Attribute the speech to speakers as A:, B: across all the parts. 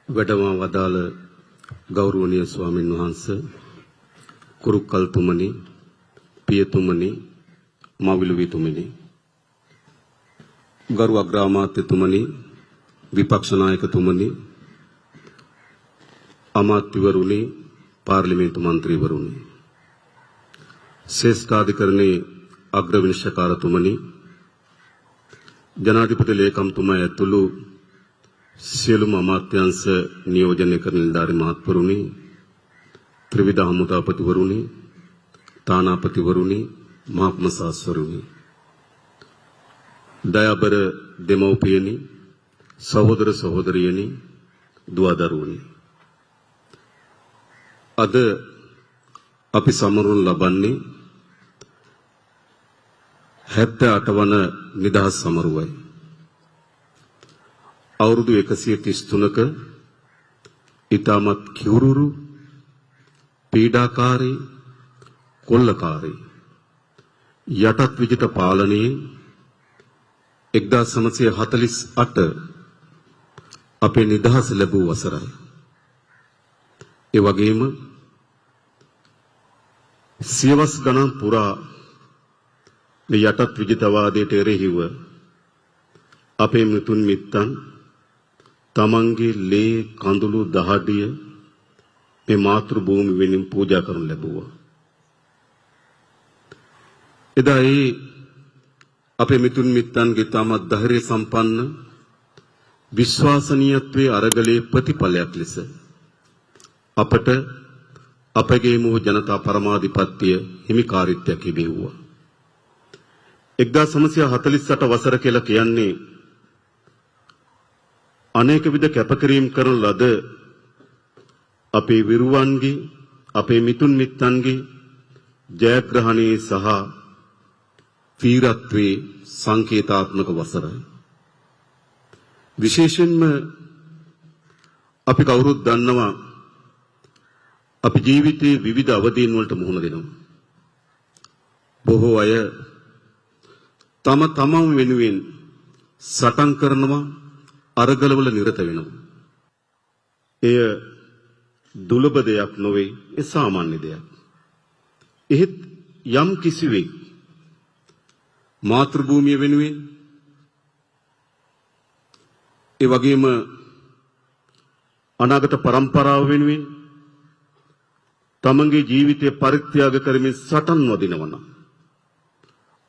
A: වැඩම වදාළ ගෞරවනීය ස්වාමින් වහන්සේ කුරුක්කල්තුමනි පියතුමනි මවිලුවිතුමනි ගරු අග්‍රාමාත්‍යතුමනි විපක්ෂ නායකතුමනි අමාත්‍යවරුනි පාර්ලිමේන්තු මන්ත්‍රීවරුනි ශේෂ්ඨාධිකරණයේ අග්‍ර විනිශ්චයකාරතුමනි ජනාධිපති ලේකම්තුමා ඇතුළු සියලුම අමාත්‍යාංශ නියෝජනය කරන නිලධාරි මහත්වරුනි ත්‍රිවිධ හමුදාපතිවරුනි තානාපතිවරුනි මහා කොමසාස්වරුනි දයාබර දෙමව්පියනි සහෝදර සහෝදරියනි දුවදරුවනි අද අපි සමරනු ලබන්නේ 78 වන නිදහස් සමරුවයි අවුරුදු 133ක ඊටමත් කිවුරුරු පීඩාකාරී කොල්ලකාරී යටත් විජිත පාලනයේ 1948 අපේ නිදහස ලැබූ වසරයි. ඒ වගේම සියවස් ගණන් පුරා මේ යටත් විජිතවාදයට එරෙහිව අපේ මිතුන් මිත්තන් තමන්ගේ ලේ කඳුළු දහඩිය මේ මාතෘ භූමි වෙනින් පූජා කරනු ලැබුවා. එදා ඒ අපේ මිතුන් මිත්තන්ගේ තමත් ධෛර්ය සම්පන්න විශ්වාසනීයත්වයේ අරගලයේ ප්‍රතිඵලයක් ලෙස අපට අපගේ මූ ජනතා පරමාධිපත්‍ය හිමිකාරීත්වයක් ලැබෙව්වා. 1948 වසර කියලා කියන්නේ අනේක විද කැපකිරීම කරන ලද අපේ විරුවන්ගේ අපේ මිතුන් මිත්තන්ගේ ජයග්‍රහණයේ සහ වීරත්වයේ සංකේතාත්මක වසරයි. විශේෂයෙන්ම අපි කවුරුත් දන්නවා අපි ජීවිතයේ විවිධ අවදීන් වලට මුහුණ දෙනවා. බොහෝ අය තම තමන් වෙනුවෙන් සටන් කරනවා අරගලවල නිරත වෙනවා. එය දුලබ දෙයක් නොවේ, ඒ සාමාන්‍ය දෙයක්. එහෙත් යම් කිසිවෙක් මාතෘ භූමිය වෙනුවෙන් ඒ වගේම අනාගත පරම්පරාව වෙනුවෙන් තමන්ගේ ජීවිතය පරිත්‍යාග කරමින් සටන් වදිනවා නම්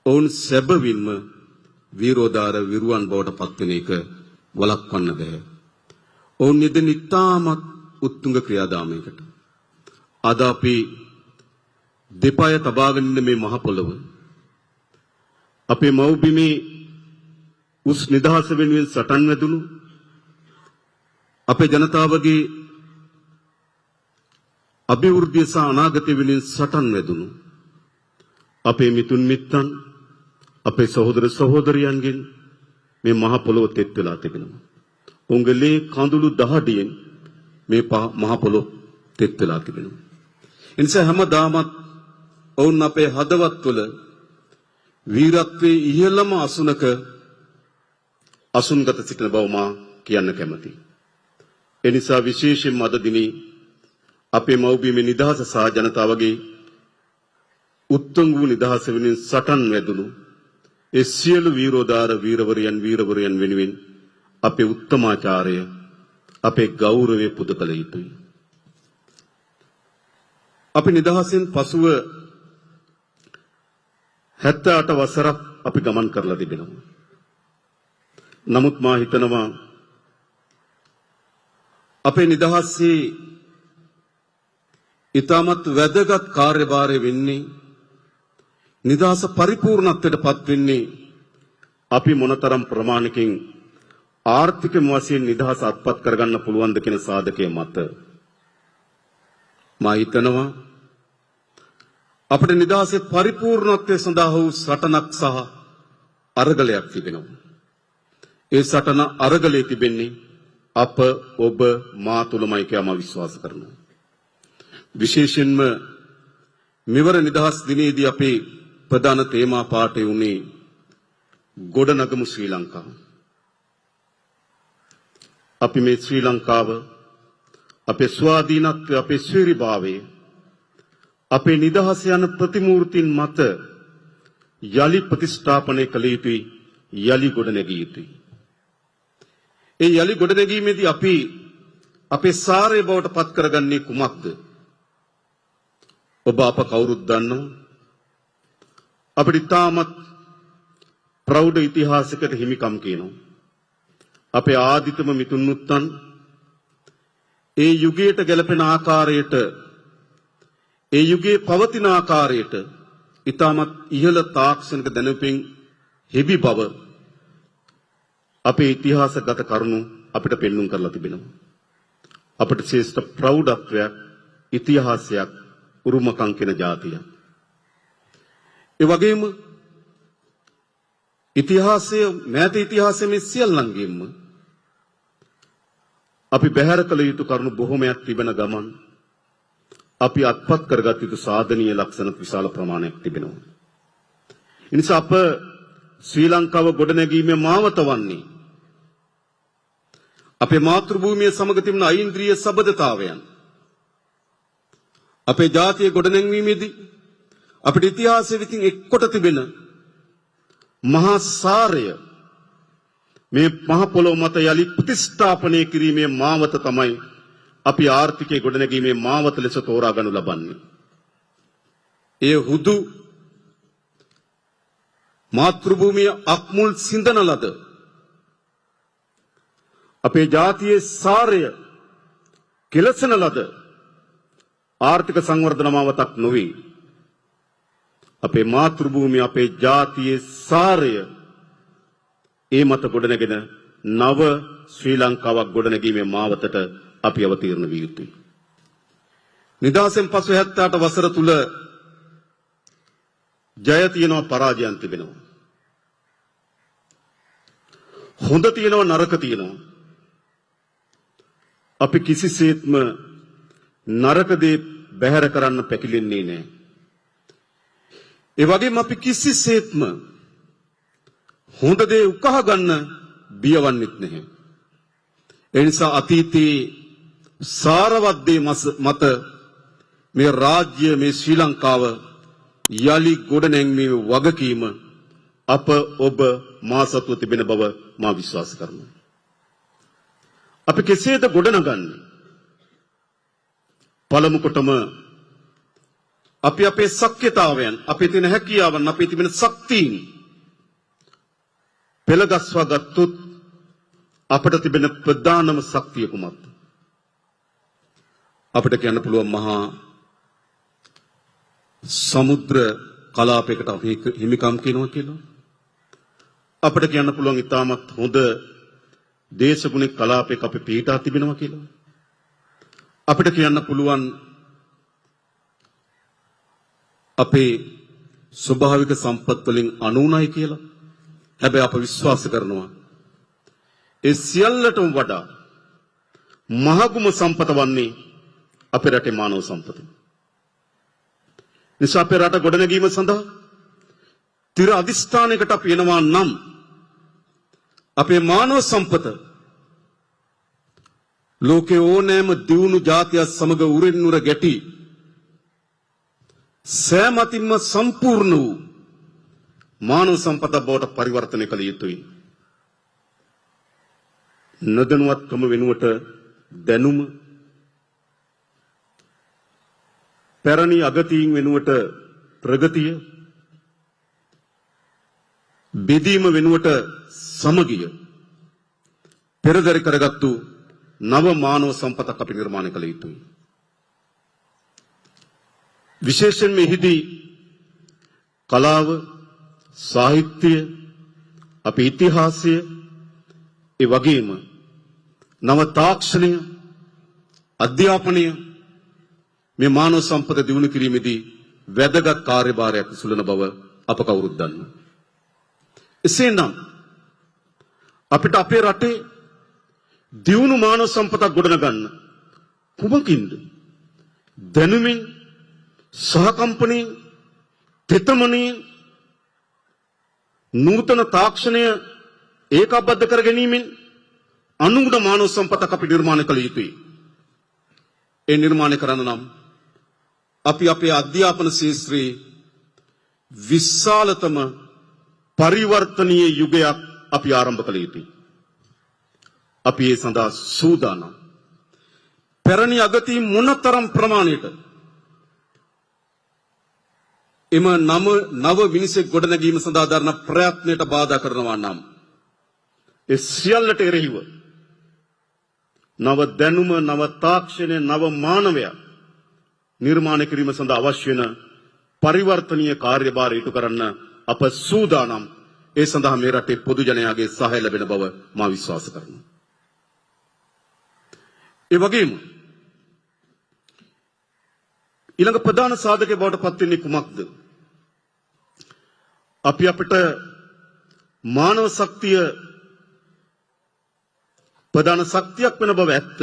A: ඔවුන් සැබවින්ම වීරෝදාර විරුවන් බවට පත්වෙන එක වළක්වන්න බෑ. ඔවුන් යෙදෙන ඉතාමත් උත්තුංග ක්‍රියාදාමයකට. අද අපි දෙපාය තබාගෙන ඉන්න මේ මහ පොළව අපේ මව්බිමේ උස් නිදහස වෙනුවෙන් සටන් වැදුණු අපේ ජනතාවගේ අභිවෘද්ධිය සහ අනාගතය වෙනුවෙන් සටන් වැදුණු අපේ මිතුන් මිත්තන් අපේ සහෝදර සහෝදරියන්ගෙන් මේ මහ පොළොව තෙත් වෙලා තිබෙනවා. උංගලේ කඳුළු දහඩියෙන් මේ මහ පොළොව තෙත් වෙලා තිබෙනවා. ඒ නිසා හැමදාමත් ඔවුන් අපේ හදවත් තුළ වීරත්වයේ ඉහළම අසුනක අසුන්ගත සිටින බව මා කියන්න කැමතියි. ඒ නිසා විශේෂයෙන්ම අද දිනේ අපේ මව්බිමේ නිදහස සහ ජනතාවගේ උත්තුංග වූ නිදහස වෙනුවෙන් සටන් වැදුණු ඒ සියලු වීරෝදාර වීරවරයන් වෙනුවෙන් අපේ උත්තමාචාරය අපේ ගෞරවය පුද කළ යුතුයි. අපි නිදහසෙන් පසුව 78 වසරක් අපි ගමන් කරලා තිබෙනවා. නමුත් මා හිතනවා අපේ නිදහසේ ඊටමත් වැදගත් කාර්යභාරය වෙන්නේ නිදහස පරිපූර්ණත්වයට පත් වෙන්නේ අපි මොනතරම් ප්‍රමාණකින් ආර්ථික වශයෙන් නිදහස අත්පත් කරගන්න පුළුවන්ද කියන සාධකයේ මත. මා හිතනවා අපේ නිදහසේ පරිපූර්ණත්වයේ සඳහා වූ සටනක් සහ අරගලයක් තිබෙනවා. ඒ සටන අරගලයේ තිබෙන්නේ අප ඔබ මා තුලමයි කියලා මා විශ්වාස කරනවා. විශේෂයෙන්ම මෙවර නිදහස් දිනේදී අපේ ප්‍රධාන තේමා පාඨය උනේ ගොඩනගමු ශ්‍රී ලංකාව. අපි මේ ශ්‍රී ලංකාව අපේ ස්වාධීනත්වය, අපේ ස්වෛරීභාවය, අපේ නිදහස යන ප්‍රතිමූර්තින් මත යලි ප්‍රතිස්ථාපනය කළ යුතුයි, යලි ගොඩනැගිය යුතුයි. ඒ යලි ගොඩනැගීමේදී අපි අපේ සාරය බවට පත් කරගන්නේ කුමක්ද? ඔබ අප කවුරුත් දන්නවා අපිට තාමත් ප්‍රෞಢ ඉතිහාසයකට හිමිකම් කියනවා. අපේ ආදිතම මිතුන්නුත්තන් ඒ යුගයට ගැලපෙන ආකාරයට, ඒ යුගයේ පවතින ආකාරයට ඊටමත් ඉහළ තාක්ෂණික දැනුමින් හිබි බව අපේ ඉතිහාසගත කරුණු අපිට පෙන්වුම් කරලා තිබෙනවා. අපිට ශ්‍රේෂ්ඨ ප්‍රෞಢත්වයක්, ඉතිහාසයක් උරුමකම් කියන ජාතිය. ඒ වගේම ඉතිහාසයේ මෑත ඉතිහාසයේ මේ සියල්ලංගෙම අපි බැහැර කළ යුතු කරුණු බොහෝමයක් තිබෙන ගමන් අපි අත්පත් කරගත් යුතු සාධනීය ලක්ෂණ විශාල ප්‍රමාණයක් තිබෙනවා. ඒ නිසා අප ශ්‍රී ලංකාව ගොඩනැගීමේ මාවත වන්නේ අපේ මාතෘභූමිය සමග තිබෙන ඓන්ද්‍රීය සබඳතාවයන්. අපේ ජාතිය ගොඩනැංවීමේදී අපේ ඉතිහාසයේ විසින් එක්කොට තිබෙන මහා සාරය මේ මහ පොළොව මත යලි ප්‍රතිස්ථාපනය කිරීමේ මාවත තමයි අපි ආර්ථිකයේ ගොඩනැගීමේ මාවත ලෙස තෝරා ගනු ලබන්නේ. ඒ හුදු මාතෘභූමිය අක්මුල් සිඳන ලද අපේ ජාතියේ සාරය කෙලසන ලද ආර්ථික සංවර්ධන මාවතක් නොවේ. අපේ මාතෘභූමිය, අපේ ජාතියේ සාරය ඒ මත ගොඩනැගෙන නව ශ්‍රී ලංකාවක් ගොඩනැගීමේ මාවතට අපි අවතීර්ණ විය යුතුයි. නිදහසෙන් පසු 78 වසර තුල ජය තියෙනවා, පරාජයන් තිබෙනවා. හොඳ තියෙනවා, නරක තියෙනවා. අපි කිසිසේත්ම නරක දේ බැහැර කරන්න පැකිලෙන්නේ නැහැ. ඒ වගේම අපි කිසිසේත්ම හොඳ දේ උකහා ගන්න බියවන්නෙත් නැහැ. ඒ නිසා අතීතයේ සාරවත් දේ මත මේ රාජ්‍ය, මේ ශ්‍රී ලංකාව යලි ගොඩනැංවීමේ වගකීම අප ඔබ මා සතුව තිබෙන බව මා විශ්වාස කරනවා. අපි කෙසේද ගොඩනගන්නේ? පළමු කොටම අපි අපේ ශක්්‍යතාවයන්, අපේ තියෙන හැකියාවන්, අපේ තිබෙන ශක්තියින් පෙළගස්වා ගත්තොත් අපට තිබෙන ප්‍රධානම ශක්තිය කුමක්ද? අපිට කියන්න පුළුවන් මහා සමුද්‍ර කලාපයකට අපි හිමිකම් කියනවා කියලා. අපිට කියන්න පුළුවන් ඉතාමත් හොඳ දේශගුණික කලාපයක අපි පිහිටා තිබෙනවා කියලා. අපිට කියන්න පුළුවන් අපේ ස්වභාවික සම්පත් වලින් අනුුණයි කියලා. හැබැයි අප විශ්වාස කරනවා ඒ සියල්ලටම වඩා මහගුම සම්පත වන්නේ අපේ රටේ මානව සම්පත. නිසා අපේ රට ගොඩනැගීම සඳහා තිර අධිෂ්ඨානයකට අපි එනවා නම් අපේ මානව සම්පත ලෝකේ ඕනෑම දියුණු ජාතියක් සමග උරෙන් උර ගැටි සෑමතින්ම සම්පූර්ණ වූ මානව සම්පත බවට පරිවර්තනය කළ යුතුයි. නොදැනුවත්කම වෙනුවට දැනුම, පැරණි අගතීන් වෙනුවට ප්‍රගතිය, බෙදීම වෙනුවට සමගිය පෙරදරි කරගත්තු නව මානව සම්පතක් අපි නිර්මාණය කළ යුතුයි. විශේෂයෙන් මෙහිදී කලාව, සාහිත්‍යය, අපේ ඉතිහාසය, ඒ වගේම නව තාක්ෂණය, අධ්‍යාපනය මේ මානව සම්පත දියුණු කිරීමේදී වැදගත් කාර්යභාරයක් සුළන බව අප කවුරුත් දන්නවා. එසේනම් අපිට අපේ රටේ දියුණු මානව සම්පතක් ගොඩනගන්න කුමකින්ද? දැනුමින්, සහකම්පනයෙන්, තෙතමනින්, නූතන තාක්ෂණය ඒකාබද්ධ කර ගැනීමෙන් අනුගුණ මානව සම්පතක් අපි නිර්මාණය කළ යුතුයි. ඒ නිර්මාණය කරන්න නම් අපි අපේ අධ්‍යාපන ශාස්ත්‍රයේ විශාලතම පරිවර්තනීය යුගයක් අපි ආරම්භ කළ යුතුයි. අපි ඒ සඳහා සූදානම්. පැරණි අගතී මොනතරම් ප්‍රමාණයට එම නව විනිසෙක් ගොඩනැගීම සඳහා දරන ප්‍රයත්නයට බාධා කරනවා නම් ඒ සියල්ලට එරෙහිව නව දැනුම, නව තාක්ෂණය, නව මානවය නිර්මාණය කිරීම සඳහා අවශ්‍ය වෙන පරිවර්තනීය කාර්යභාරය ඉටු කරන්න අප සූදානම්. ඒ සඳහා මේ රටේ පොදු ජනයාගේ සහාය ලැබෙන බව මා විශ්වාස කරනවා. ඒ වගේම ඊළඟ ප්‍රධාන සාධකයේ බවට පත් වෙන්නේ කුමක්ද? අපි අපිට මානව ශක්තිය ප්‍රධාන ශක්තියක් වෙන බව ඇත්ත.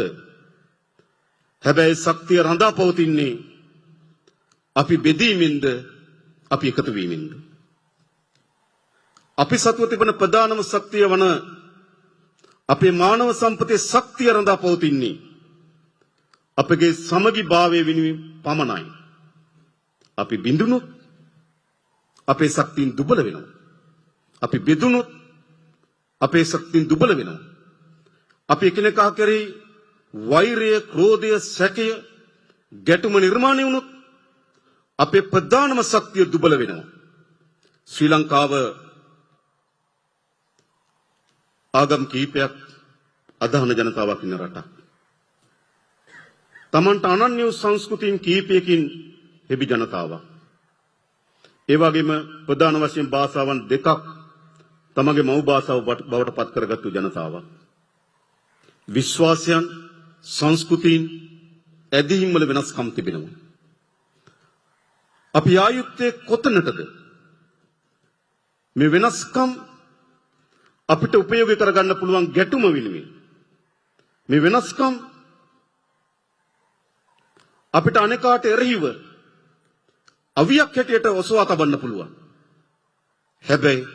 A: හැබැයි ශක්තිය රඳා පවතින්නේ අපි බෙදීමෙන්ද, අපි එකතු වීමෙන්ද? අපි සතුව තිබෙන ප්‍රධානම ශක්තිය වන අපේ මානව සම්පතේ ශක්තිය රඳා පවතින්නේ අපගේ සමගි භාවය වෙනුවෙන් පමණයි. අපි බිඳුනොත් අපේ ශක්තියින් දුබල වෙනවා. අපි බෙදුනොත් අපේ ශක්තියින් දුබල වෙනවා. අපි එකිනෙකා කෙරෙහි වෛරය, ක්‍රෝධය, සැකය, ගැටුම නිර්මාණය වුණොත් අපේ ප්‍රධානම ශක්තිය දුබල වෙනවා. ශ්‍රී ලංකාව ආගම් කීපයක් අදහන ජනතාවක් ඉන්න රටක්. තමන්ට අනන්‍ය වූ සංස්කෘතින් කීපයකින් හෙබි ජනතාවක්. ඒ වගේම ප්‍රධාන වශයෙන් භාෂාවන් දෙකක් තමගේ මව් භාෂාව බවට පත් කරගත්තු ජනතාවක්. විශ්වාසයන්, සංස්කෘතීන්, ඇදහිම් වල වෙනස්කම් තිබෙනවා. අපි ආයුත්තේ කොතනටද? මේ වෙනස්කම් අපිට උපයෝගී කරගන්න පුළුවන් ගැටුම වෙනුවෙන්. මේ වෙනස්කම් අපිට අනේකාට එරෙහිව අවියක් හැටියට ඔසවා තබන්න පුළුවන්. හැබැයි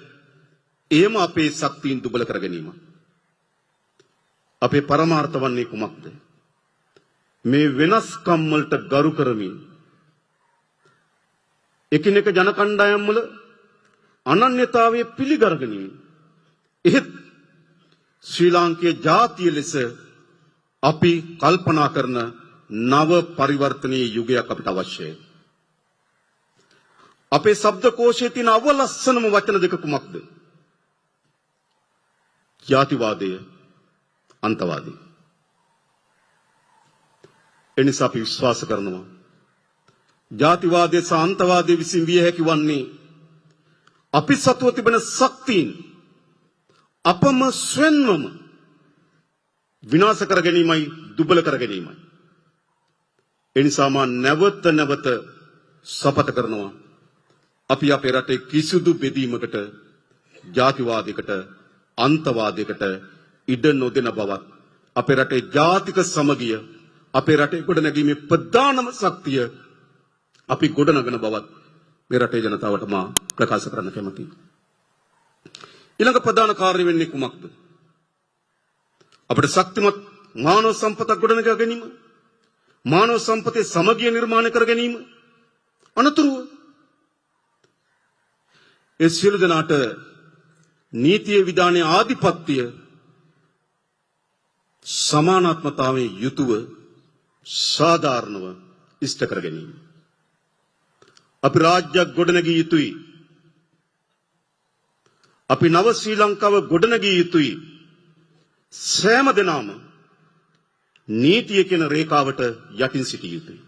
A: එයම අපේ ශක්තියින් දුබල කර ගැනීම. අපේ පරමාර්ථ වන්නේ කුමක්ද? මේ වෙනස්කම් වලට ගරු කරමින් එකිනෙක ජන කණ්ඩායම් වල අනන්‍යතාවය පිළිගරගනිමින් එහෙත් ශ්‍රී ලාංකීය ජාතිය ලෙස අපි කල්පනා කරන නව පරිවර්තනීය යුගයක් අපිට අවශ්‍යයි. අපේ ශබ්දකෝෂයේ තියෙන අවලස්සනම වචන දෙක කුමක්ද? ජාතිවාදය, අන්තවාදී. එනිසා අපි විශ්වාස කරනවා ජාතිවාදයේ සහ අන්තවාදයේ විසින් විය හැකි වන්නේ අපි සතුව තිබෙන ශක්තියින් අපම ස්වෙන්වම විනාශ කර ගැනීමයි, දුබල කර ගැනීමයි. එනිසා මා නැවත සපත කරනවා අපි අපේ රටේ කිසිදු බෙදීමකට, ජාතිවාදයකට, අන්තවාදයකට ඉඩ නොදෙන බවත්, අපේ රටේ ජාතික සමගිය, අපේ රටේ ගොඩනැගීමේ ප්‍රධානම ශක්තිය අපි ගොඩනගන බවත් මේ රටේ ජනතාවට මා ප්‍රකාශ කරන්න කැමතියි. ඊළඟ ප්‍රධාන කාර්ය වෙන්නේ කුමක්ද? අපිට ශක්තිමත් මානව සම්පතක් ගොඩනගා ගැනීම, මානව සම්පතේ සමගිය නිර්මාණය කර ගැනීම, අනතුරුව ඒ සියලු දෙනාට නීතිය, විධානයේ ආධිපත්‍ය සමානාත්මතාවයෙන් යුතුව සාධාරණව ඉෂ්ට කර ගැනීම. අපි රාජ්‍යයක් ගොඩනැගිය යුතුයි. අපි නව ශ්‍රී ලංකාව ගොඩනැගිය යුතුයි. සෑම දෙනාම නීතිය කියන රේඛාවට යටින් සිටිය යුතුයි.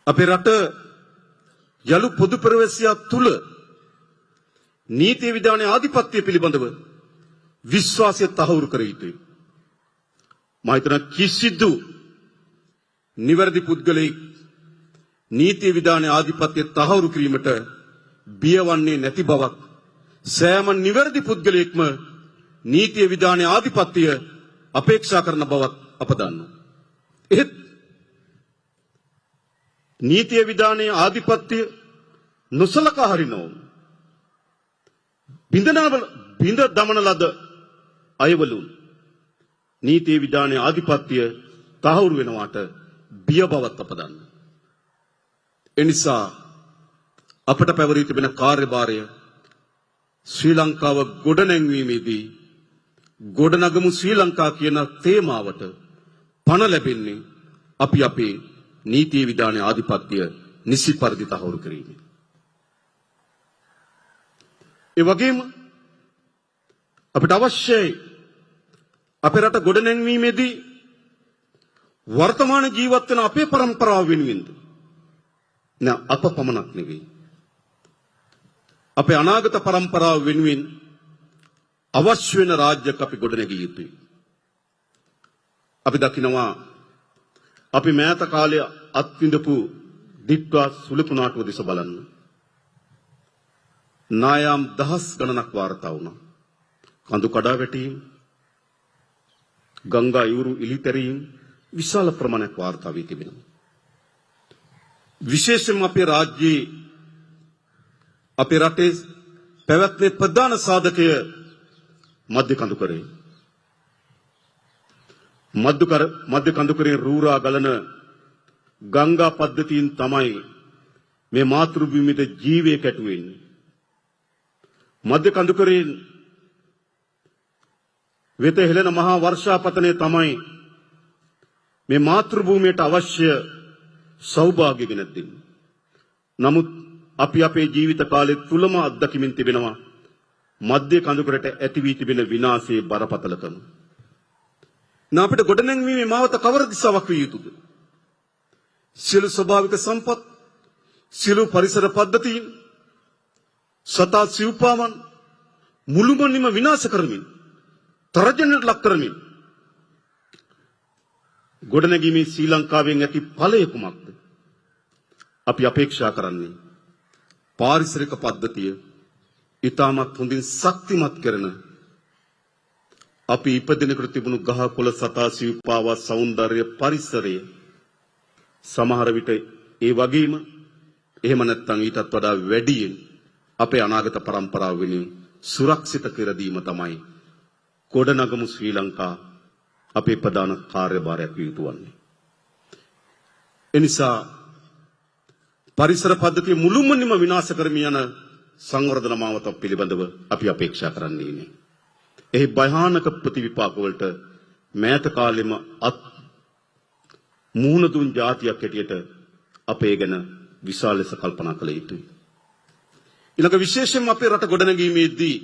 A: අපේ රට යලු පොදු ප්‍රවේශය තුල නීති විධානයේ ආධිපත්‍ය පිළිබඳව විශ්වාසය තහවුරු කර යුතුයි. මම හිතන කිසිදු නිවැරදි පුද්ගලෙක් නීති විධානයේ ආධිපත්‍ය තහවුරු කිරීමට බියවන්නේ නැති බවක්, සෑම නිවැරදි පුද්ගලයෙක්ම නීති විධානයේ ආධිපත්‍ය අපේක්ෂා කරන බවක් අප දන්නවා. එහෙත් නීති විධානයේ ආධිපත්‍ය නොසලකා හරිනෝ බිඳ දමන ලද අයවලුන් නීති විධානයේ ආධිපත්‍ය තහවුරු වෙනවාට බිය බවක් අපදන්න. එනිසා අපට පැවරී තිබෙන කාර්යභාරය ශ්‍රී ලංකාව ගොඩනැංවීමේදී ගොඩනගමු ශ්‍රී ලංකා කියන තේමාවට පණ ලැබෙන්නේ අපි අපේ නීති විධානයේ ආධිපත්‍ය නිසි පරිදි තහවුරු කිරීමෙන්. ඒ වගේම අපිට අවශ්‍යයි අපේ රට ගොඩනැංවීමේදී වර්තමාන ජීවත් වෙන අපේ પરම්පරාව වෙනුවෙන්ද අප පමණක් නෙවෙයි අපේ අනාගත પરම්පරාව වෙනුවෙන් අවශ්‍ය වෙන රාජ්‍යයක් අපි ගොඩනැගිය යුතුයි. අපි දකිනවා අපි මෑත කාලයේ අත්විඳපු දිට්ඨා සුළුපුනාටුව දිස බලන්න. නායම් දහස් ගණනක් වාර්තා වුණා. කඳු කඩා වැටීම්, ගංගා යුරු ඉලිතැරීම් විශාල ප්‍රමාණයක් වාර්තා වී තිබෙනවා. විශේෂයෙන්ම අපේ රාජ්‍යයේ අපේ රටේ පැවැත්මේ ප්‍රධාන සාධකය මධ්‍ය කඳුකරේ. මධ්‍ය කඳුකරේ රූරා ගලන ගංගා පද්ධතියෙන් තමයි මේ මාතෘ භූමියට ජීවය කැටුවෙන්නේ. මධ්‍ය කඳුකරේ වෙත හෙළෙන මහා වර්ෂාපතනය තමයි මේ මාතෘ භූමියට අවශ්‍ය සෞභාග්‍ය ගෙන දෙන්නේ. නමුත් අපි අපේ ජීවිත කාලය තුලම අත්දැකීමින් තිබෙනවා මධ්‍ය කඳුකරට ඇති වී තිබෙන විනාශයේ බරපතලකම. අපිට ගොඩනැංවීමේ මාවත කවර දිශාවක් විය යුතුද? සියලු ස්වභාවික සම්පත්, සියලු පරිසර පද්ධතීන්, සතා සිව්පාවන් මුළුමනින්ම විනාශ කරමින්, තරජනයට ලක් කරමින් ගොඩනැගීමේ ශ්‍රී ලංකාවෙන් ඇති ඵලය කුමක්ද? අපි අපේක්ෂා කරන්නේ පාරිසරික පද්ධතිය ඉතාමත් හොඳින් ශක්තිමත් කරන අපි ඉපදෙනකොට තිබුණු ගහ කොළ සතා සිව්පාවා සෞන්දර්ය පරිසරය සමහර විට ඒ වගේම එහෙම නැත්නම් ඊටත් වඩා වැඩියෙන් අපේ අනාගත પરම්පරාව වෙනුවෙන් සුරක්ෂිත කර දීම තමයි ගොඩනගමු ශ්‍රී ලංකා අපේ ප්‍රධාන කාර්යභාරයක් විය යුතු වන්නේ. එනිසා පරිසර පද්ධතිය මුළුමනින්ම විනාශ කරමින් යන සංවර්ධන මාවත පිළිබඳව අපි අපේක්ෂා කරන්නේ නේ. එහි භයානක ප්‍රතිවිපාක වලට මෑත කාලෙම මුහුණ දුන් જાතියක් හැටියට අපේ ගැන විශාල ලෙස කල්පනා කළ යුතුයි. ඊළඟ විශේෂයෙන්ම අපේ රට ගොඩනැගීමේදී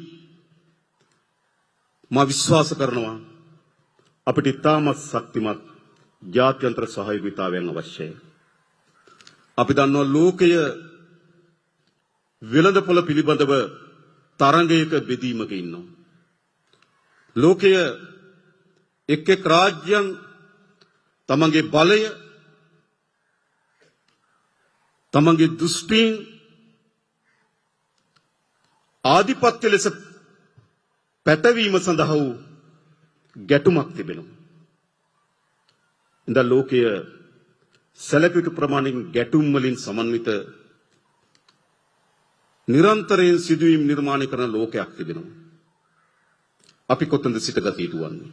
A: මා විශ්වාස කරනවා අපිට ඉතාමත් ශක්තිමත් ජාත්‍යන්තර සහයෝගීතාවයන් අවශ්‍යයි. අපි දන්නවා ලෝකය වෙළඳපොළ පිළිබඳව තරඟයක බෙදීමක ඉන්නවා. ලෝකය එක් එක් රාජ්‍යයන් තමන්ගේ බලය, තමන්ගේ දෘෂ්ටීන් ආධිපත්‍ය ලෙස පැටවීම සඳහා වූ ගැටුමක් තිබෙනවා. ඉතින් ලෝකය සැලකිය ප්‍රමාණයෙන් ගැටුම් වලින් සමන්විත නිරන්තරයෙන් සිදුවීම් නිර්මාණය කරන ලෝකයක් තිබෙනවා. අපි කොතනද සිටගත යුතු වන්නේ?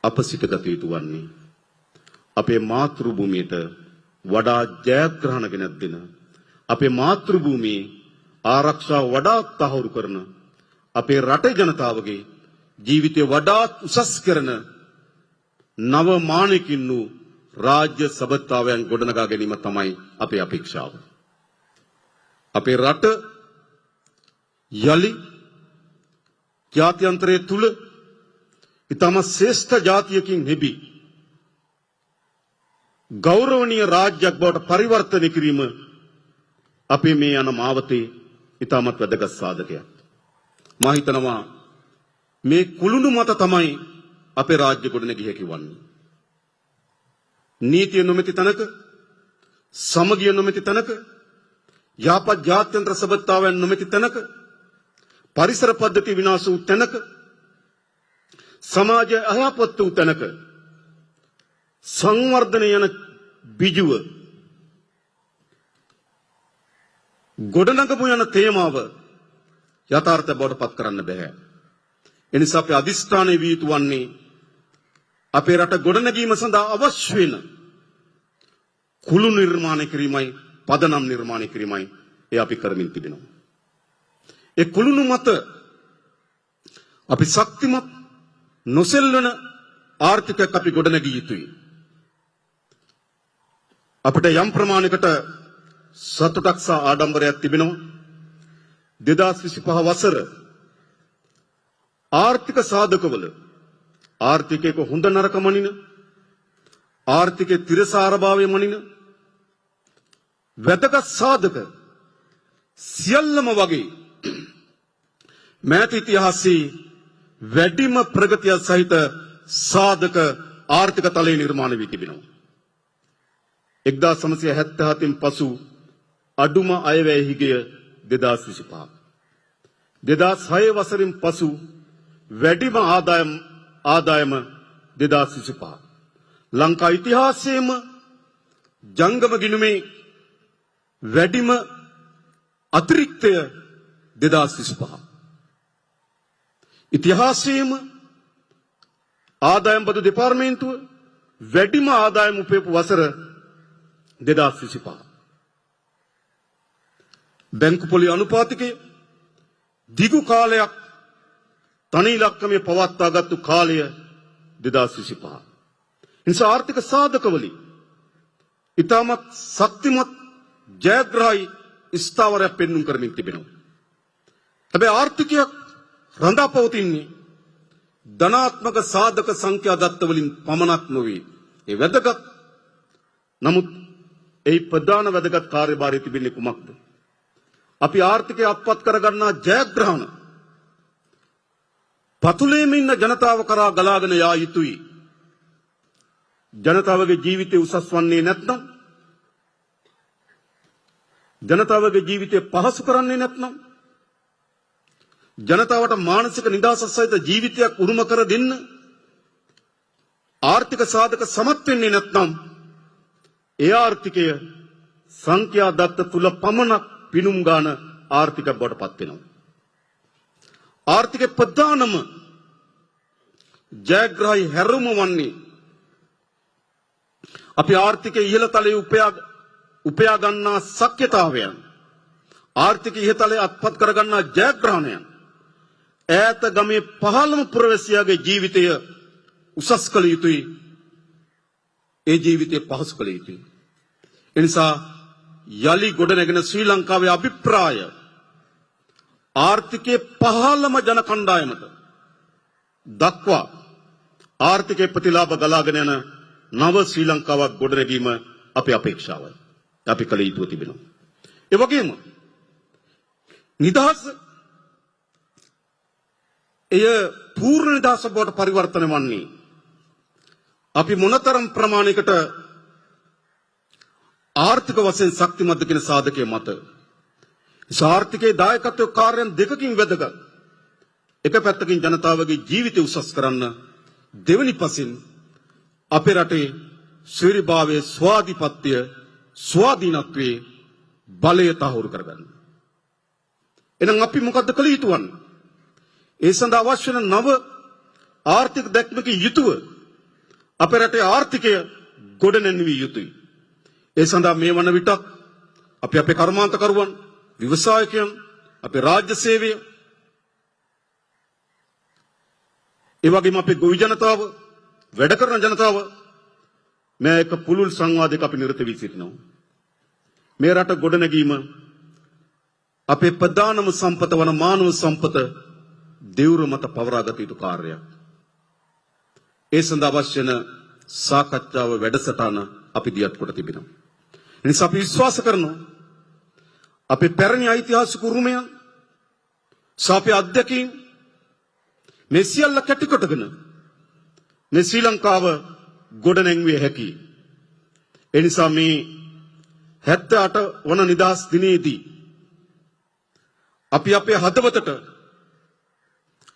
A: අප සිටගත යුතු වන්නේ අපේ මාතෘ භූමියට වඩා ජයග්‍රහණ ගෙන දෙන, අපේ මාතෘ භූමියේ ආරක්ෂාව වඩා තහවුරු කරන, අපේ රටේ ජනතාවගේ ජීවිතය වඩා උසස් කරන නව මානකින් වූ රාජ්‍ය සබතාවයන් ගොඩනගා ගැනීම තමයි අපේ අපේක්ෂාව. අපේ රට යලි ජාත්‍යන්තරයේ තුල ඊටම ශ්‍රේෂ්ඨ ජාතියකින් හෙබි ගෞරවනීය රාජ්‍යයක් බවට පරිවර්තනය කිරීම අපේ මේ යන මාවතේ ඊටමත් වැදගත් සාධකයක්. මා හිතනවා මේ කුළුණු මත තමයි අපේ රාජ්‍ය ගොඩනැගිය හැකි වන්නේ. නීතිය නොමැති තැනක, සමගිය නොමැති තැනක, යහපත් ජාත්‍යන්තර සබතාවයන් නොමැති තැනක, පරිසර පද්ධති විනාශ වූ තැනක, සමාජය අයහපත් වූ තැනක සංවර්ධනය යන බිජුව ගොඩනගමු යන තේමාව යථාර්ථ බවට පත් කරන්න බෑ. එනිසා අපි අදිස්ථානයේ විය යුතු වන්නේ අපේ රට ගොඩනැගීම සඳහා අවශ්‍ය වෙන කුළු නිර්මාණය කිරීමයි පදනම් නිර්මාණය කිරීමයි අපි කරමින් තිබෙනවා. ඒ කුළුණු මත අපි ශක්තිමත් නොසෙල්වන ආර්ථිකයක් අපි ගොඩනැගිය යුතුයි. අපිට යම් ප්‍රමාණයකට සතුටක් සහ ආඩම්බරයක් තිබෙනවා. 2025 වසර ආර්ථික සාධකවල ආර්ථිකයක හොඳ නරක මනින ආර්ථිකයේ තිරසාරභාවය මනින වැදගත් සාධක සියල්ලම වගේ මෑත ඉතිහාසයේ වැඩිම ප්‍රගතිය සහිත සාධක ආර්ථික තලයේ නිර්මාණය වී තිබෙනවා. 1977න් පසු අඩුම අයවැය හිගය 2025. 2006 වසරින් පසු වැඩිම ආදායම 2025. ලංකා ඉතිහාසයේම ජංගම ගිණුමේ වැඩිම අතිරික්තය 2025. ඉතිහාසයේම ආදායම් බදු දෙපාර්තමේන්තුව වැඩිම ආදායම් උපයපු වසර 2025. බැංකු පොලි අනුපාතිකය දිගු කාලයක් තනි ඉලක්කමේ පවත්වාගත්තු කාලය 2025. නිසා ආර්ථික සාධකවලින් ඉතාමත් ශක්තිමත් ජයග්‍රහී ස්ථාවරයක් පෙන්눔 කරමින් තිබෙනවා. හැබැයි ආර්ථිකයක් රඳා පවතින්නේ ධනාත්මක සාධක සංඛ්‍යා දත්ත වලින් පමණක් නොවේ. ඒ වැදගත් නමුත් ඒ ප්‍රධාන වැදගත් කාර්යභාරය තිබෙන්නේ කුමක්ද? අපි ආර්ථිකය අත්පත් කරගන්නා ජයග්‍රහණ පතුලේම ඉන්න ජනතාව කරා ගලාගෙන යා යුතුයි. ජනතාවගේ ජීවිතය උසස් වන්නේ නැත්නම් ජනතාවගේ ජීවිතය පහසු කරන්නේ නැත්නම් ජනතාවට මානසික නිදහස සහිත ජීවිතයක් උරුම කර දෙන්න ආර්ථික සාධක සමත් වෙන්නේ නැත්නම් ඒ ආර්ථිකය සංඛ්‍යා දත්ත තුල පමණක් පිනුම් ගාන ආර්ථික බවට පත් වෙනවා. ආර්ථිකේ ප්‍රධානම ජයග්‍රහී හැරුම වන්නේ අපි ආර්ථිකයේ ඉහළ තලයේ උපයා ගන්නා ශක්්‍යතාවයන් ආර්ථිකයේ ඉහළ තලයේ අත්පත් කර ගන්නා ජයග්‍රහණයන් ඈත ගමේ පහළම පුරවැසියාගේ ජීවිතය උසස් කළ යුතුයි. ඒ ජීවිතය පහසු කළ යුතුයි. එනිසා යලි ගොඩනැගෙන ශ්‍රී ලංකාවේ අභිප්‍රාය ආර්ථිකයේ පහළම ජන කණ්ඩායමට දක්වා ආර්ථිකයේ ප්‍රතිලාභ ගලාගෙන යන නව ශ්‍රී ලංකාවක් ගොඩනැගීම අපේ අපේක්ෂාවයි. අපි කළ යුතු තිබෙනවා. ඒ වගේම නිදහස එය පූර්ණ නිදහස බවට පරිවර්තනය වන්නේ අපි මොනතරම් ප්‍රමාණයකට ආර්ථික වශයෙන් ශක්තිමත්ද කියන සාධකයේ මත. ආර්ථිකයේ දායකත්ව කාර්යයන් දෙකකින් වැදගත්. එක පැත්තකින් ජනතාවගේ ජීවිතය උසස් කරන්න, දෙවෙනි පසින් අපේ රටේ ශ්‍රීභාවයේ ස්වාධිපත්‍ය ස්වාධීනත්වයේ බලය තහවුරු කරගන්න. එහෙනම් අපි මොකද්ද කළ යුතු වන්නේ? ඒ සඳහා අවශ්‍ය වන නව ආර්ථික දැක්මකින් යුතුව අපේ රටේ ආර්ථිකය ගොඩනැන්විය යුතුයි. ඒ සඳහා මේ වන විටක් අපි අපේ කර්මාන්තකරුවන්, ව්‍යවසායකයන්, අපේ රාජ්‍ය සේවය, ඒ වගේම අපේ ගොවි ජනතාව, වැඩ කරන ජනතාව මේ එක පුළුල් සංවාදයක අපි නිරත වී සිටිනවා. මේ රට ගොඩනැගීම අපේ ප්‍රධානම සම්පත වන මානව සම්පත දෙවුර මත පවරාගත යුතු කාර්යයක්. ඒ සඳහා අවශ්‍ය වන සාකච්ඡාව වැඩසටහන අපි දියත් කොට තිබෙනවා. එනිසා අපි විශ්වාස කරනවා අපේ පැරණි ඓතිහාසික උරුමයන් සහ අපේ අත්දැකීම් මේ සියල්ල කැටි කොටගෙන මේ ශ්‍රී ලංකාව ගොඩනැංවිය හැකියි. ඒ නිසා මේ 78 වන නිදහස් දිනේදී අපි අපේ හදවතට,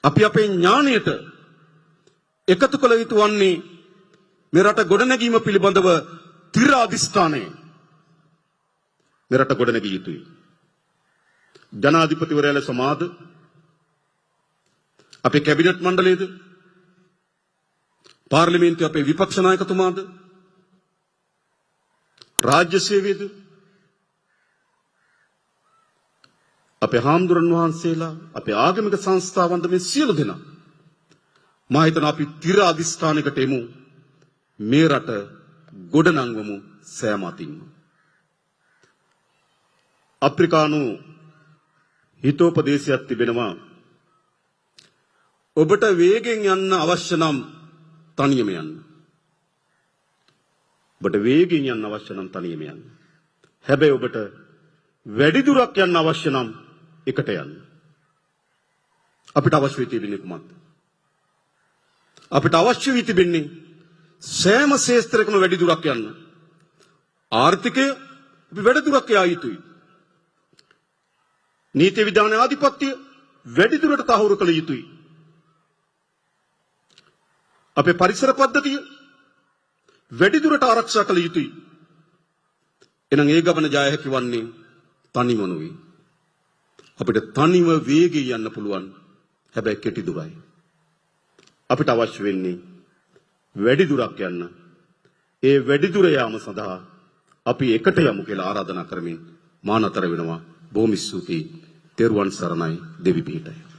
A: අපි අපේ ඥාණයට එකතු කළ යුතු වන්නේ මේ රට ගොඩනැගීම පිළිබඳව තිර අධිෂ්ඨානය. මේ රට ගොඩනැගිය යුතුයි. ජනාධිපතිවරයා ලෙස මාද, අපේ කැබිනට් මණ්ඩලයේද, පාර්ලිමේන්තුවේ අපේ විපක්ෂ නායකතුමාද රාජ්‍ය සේවයේද අපේ හාමුදුරන් වහන්සේලා අපේ ආගමික සංස්ථාවන්ද මේ සියලු දෙනා මා හිතනවා අපි තිර අධිෂ්ඨානයකට එමු මේ රට ගොඩනංවමු සෑම අතින්ම. අප්‍රිකානු හිතෝපදේශයක් තිබෙනවා ඔබට වේගෙන් යන්න අවශ්‍ය නම් තනියම යන්න. ඔබට වේගෙන් යන්න අවශ්‍ය නම් තනියම යන්න. හැබැයි ඔබට වැඩි දුරක් යන්න අවශ්‍ය නම් එකට යන්න. අපිට අවශ්‍ය වෙ තිබෙන්නේ කුමක්ද? අපිට අවශ්‍ය වෙ තිබෙන්නේ සෑම ශාස්ත්‍රයකම වැඩි දුරක් යන්න. ආර්ථිකය අපි වැඩි දුරක් යා යුතුයි. නීති විධාන ආධිපත්‍ය වැඩි දුරට තහවුරු කළ යුතුයි. අපේ පරිසර පද්ධතිය වැඩි දුරට ආරක්ෂා කළ යුතුයි. එනම් ඒ ගමන ජය හැකි වන්නේ තනිව නොවේ. අපිට තනිව වේගයෙන් යන්න පුළුවන්. හැබැයි කෙටි දුරයි. අපිට අවශ්‍ය වෙන්නේ වැඩි දුරක් යන්න. ඒ වැඩි දුර යාම සඳහා අපි එකට යමු කියලා ආරාධනා කරමින් මා නතර වෙනවා. බොහොම ස්තුතියි. තෙරුවන් සරණයි දෙවි පිහිටයි.